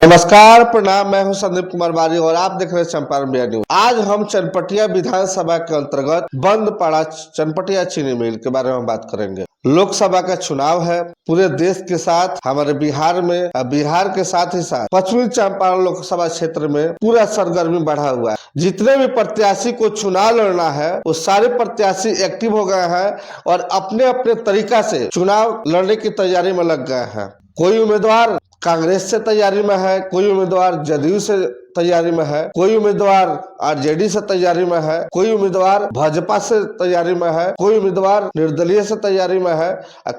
नमस्कार, प्रणाम। मैं हूं संदीप कुमार बारी और आप देख रहे हैं चंपारण इंडिया न्यूज। आज हम चनपटिया विधानसभा के अंतर्गत बंद पड़ा चनपटिया चीनी मिल के बारे में बात करेंगे। लोकसभा का चुनाव है। पूरे देश के साथ हमारे बिहार में, बिहार के साथ ही साथ पश्चिमी चंपारण लोकसभा क्षेत्र में पूरा सरगर्मी बढ़ा हुआ है। जितने भी प्रत्याशी को चुनाव लड़ना है वो सारे प्रत्याशी एक्टिव हो गए हैं और अपने अपने तरीका से चुनाव लड़ने की तैयारी में लग गए हैं। कोई उम्मीदवार कांग्रेस से तैयारी में है, कोई उम्मीदवार जदयू से तैयारी में है, कोई उम्मीदवार आरजेडी से तैयारी में है, कोई उम्मीदवार भाजपा से तैयारी में है, कोई उम्मीदवार निर्दलीय से तैयारी में है,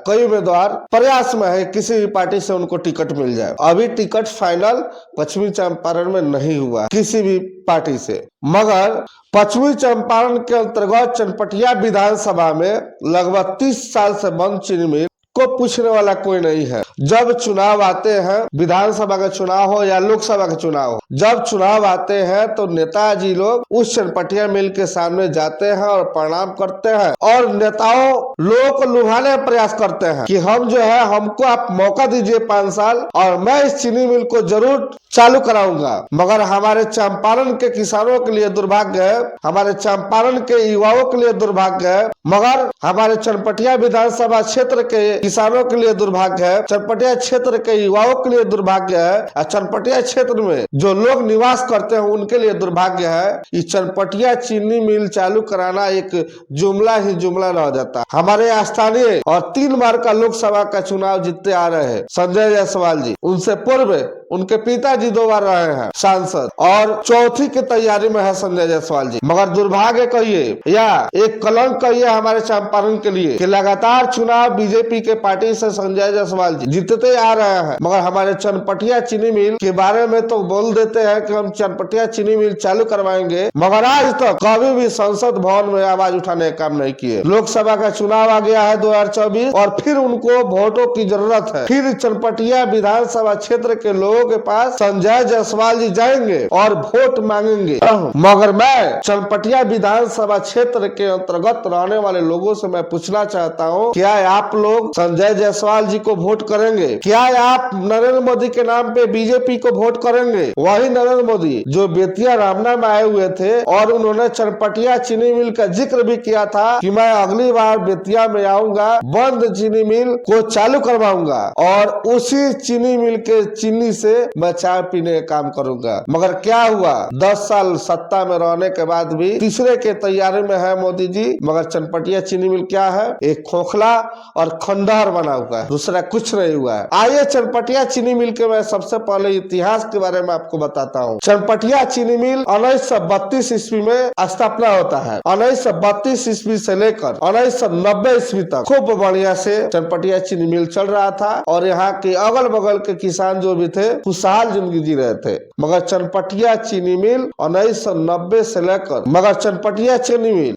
कई उम्मीदवार प्रयास में है किसी भी पार्टी से उनको टिकट मिल जाए। अभी टिकट फाइनल पश्चिमी चंपारण में नहीं हुआ किसी भी पार्टी से, मगर पश्चिमी चंपारण के अंतर्गत चनपटिया विधानसभा में लगभग 30 साल से बंद चीनी मिल को पूछने वाला कोई नहीं है। जब चुनाव आते हैं, विधानसभा का चुनाव हो या लोकसभा का चुनाव हो, जब चुनाव आते हैं तो नेताजी लोग उस चनपटिया मिल के सामने जाते हैं और प्रणाम करते हैं और नेताओं लोगों को लुभाने का प्रयास करते हैं कि हम जो है, हमको आप मौका दीजिए 5 साल और मैं इस चीनी मिल को जरूर चालू कराऊंगा। मगर हमारे चंपारण के किसानों के लिए दुर्भाग्य है, हमारे चंपारण के युवाओं के लिए दुर्भाग्य है, मगर हमारे चनपटिया विधानसभा क्षेत्र के किसानों के लिए दुर्भाग्य है, चनपटिया क्षेत्र के युवाओं के लिए दुर्भाग्य है और चनपटिया क्षेत्र में जो लोग निवास करते हैं उनके लिए दुर्भाग्य है। इस चनपटिया चीनी मिल चालू कराना एक जुमला ही जुमला रह जाता। हमारे स्थानीय और 3 बार का लोकसभा का चुनाव जीतते आ रहे हैं संजय जायसवाल जी, उनसे पूर्व उनके पिताजी 2 बार रहे हैं सांसद और चौथी की तैयारी में है संजय जायसवाल जी। मगर दुर्भाग्य कहिए या एक कलंक कहिए हमारे चंपारण के लिए कि लगातार चुनाव बीजेपी के पार्टी से संजय जायसवाल जी जीतते आ रहे हैं, मगर हमारे चनपटिया चीनी मिल के बारे में तो बोल देते हैं कि हम चनपटिया चीनी मिल चालू करवाएंगे, मगर आज तक कभी भी संसद भवन में आवाज उठाने का काम नहीं किए। लोकसभा का चुनाव आ गया है 2024 और फिर उनको वोटों की जरूरत है। फिर चनपटिया विधानसभा क्षेत्र के लोगों के पास संजय जायसवाल जी जाएंगे और वोट मांगेंगे। मगर मैं चनपटिया विधानसभा क्षेत्र के अंतर्गत रहने वाले लोगों से मैं पूछना चाहता हूँ, क्या आप लोग संजय जायसवाल जी को वोट करेंगे? क्या आप नरेंद्र मोदी के नाम पे बीजेपी को वोट करेंगे? वही नरेंद्र मोदी जो बेतिया रामना में आए हुए थे और उन्होंने चनपटिया चीनी मिल का जिक्र भी किया था कि मैं अगली बार बेतिया में आऊंगा, बंद चीनी मिल को चालू करवाऊंगा और उसी चीनी मिल के चीनी से मैं चाय पीने का काम करूंगा। मगर क्या हुआ, 10 साल सत्ता में रहने के बाद भी तीसरे के तैयारी में है मोदी जी, मगर चनपटिया चीनी मिल क्या है? एक खोखला और खंडहर बना हुआ है, दूसरा कुछ नहीं हुआ है। आइए चनपटिया चीनी मिल के मैं सबसे पहले इतिहास के बारे में आपको बताता हूँ। चनपटिया चीनी मिल 1932 ईस्वी में स्थापना होता है। 1932 ईस्वी से लेकर 1990 ईस्वी तक खूब बढ़िया से चनपटिया चीनी मिल चल रहा था और यहाँ के अगल बगल के किसान जो भी थे खुशहाल जिंदगी जी रहे थे। मगर चनपटिया चीनी मिल 1990 से लेकर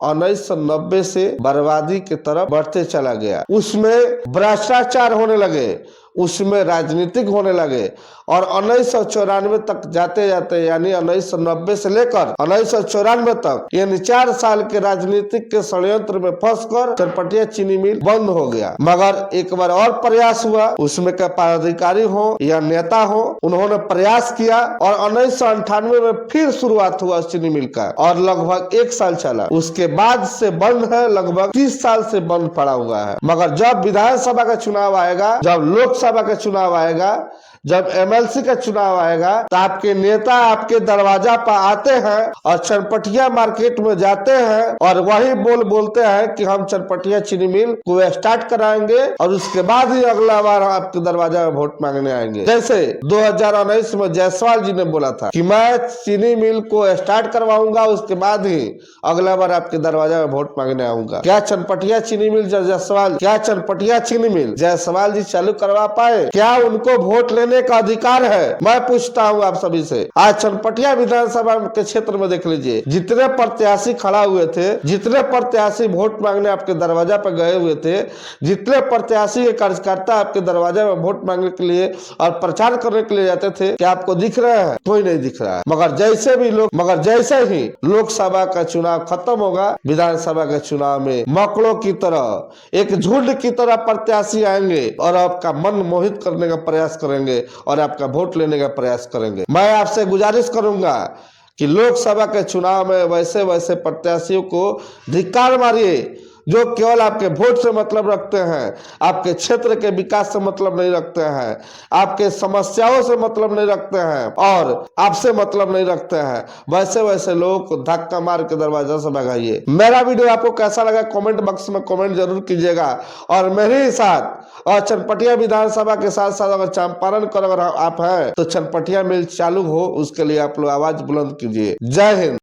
1990 से बर्बादी की तरफ बढ़ते चला गया। उसमें भ्रष्टाचार होने लगे, उसमें राजनीतिक होने लगे और 1994 तक जाते जाते यानी 1990 से लेकर 1994 तक यानी 4 साल के राजनीतिक के षड्यंत्र में फंसकर चनपटिया चीनी मिल बंद हो गया। मगर एक बार और प्रयास हुआ, उसमें के पदाधिकारी हो या नेता हो, उन्होंने प्रयास किया और 1998 में फिर शुरुआत हुआ चीनी मिल का और लगभग 1 साल चला। उसके बाद से बंद है, लगभग 30 साल से बंद पड़ा हुआ है। मगर जब विधानसभा का चुनाव आएगा, जब लोकसभा का चुनाव आएगा, जब एमएलसी का चुनाव आएगा तो आपके नेता आपके दरवाजा पर आते हैं और चनपटिया मार्केट में जाते हैं और वही बोलते हैं कि हम चनपटिया चीनी मिल को स्टार्ट कराएंगे और उसके बाद ही अगला बार आपके दरवाजा में वोट मांगने आएंगे। जैसे 2019 में जायसवाल जी ने बोला था कि मैं चीनी मिल को स्टार्ट करवाऊंगा, उसके बाद ही अगला बार आपके दरवाजा में वोट मांगने आऊंगा। क्या चनपटिया चीनी मिल जायसवाल, क्या चनपटिया चीनी मिल जायसवाल जी चालू करवा पाए? क्या उनको वोट लेने का अधिकार है? मैं पूछता हूं आप सभी से। आज चनपटिया विधानसभा के क्षेत्र में देख लीजिए, जितने प्रत्याशी खड़ा हुए थे, जितने प्रत्याशी वोट मांगने आपके दरवाजा पर गए हुए थे, जितने प्रत्याशी के कार्यकर्ता आपके दरवाजा में वोट मांगने के लिए और प्रचार करने के लिए जाते थे, क्या आपको दिख रहा है? कोई नहीं दिख रहा है। मगर जैसे ही लोकसभा का चुनाव खत्म होगा, विधानसभा के चुनाव में मकड़ों की तरह, एक झुंड की तरह प्रत्याशी आएंगे और आपका मन मोहित करने का प्रयास करेंगे करेंगे और आपका वोट लेने का प्रयास करेंगे। मैं आपसे गुजारिश करूंगा कि लोकसभा के चुनाव में वैसे वैसे प्रत्याशियों को धिक्कार मारिए जो केवल आपके वोट से मतलब रखते हैं, आपके क्षेत्र के विकास से मतलब नहीं रखते हैं, आपके समस्याओं से मतलब नहीं रखते हैं और आपसे मतलब नहीं रखते हैं। वैसे वैसे लोगों को धक्का मार के दरवाजा से भगाइए। मेरा वीडियो आपको कैसा लगा कमेंट बॉक्स में कमेंट जरूर कीजिएगा और मेरे ही साथ और चनपटिया विधानसभा के साथ साथ अगर चंपारण कर अगर आप हैं तो चनपटिया मिल चालू हो, उसके लिए आप लोग आवाज बुलंद कीजिए। जय हिंद।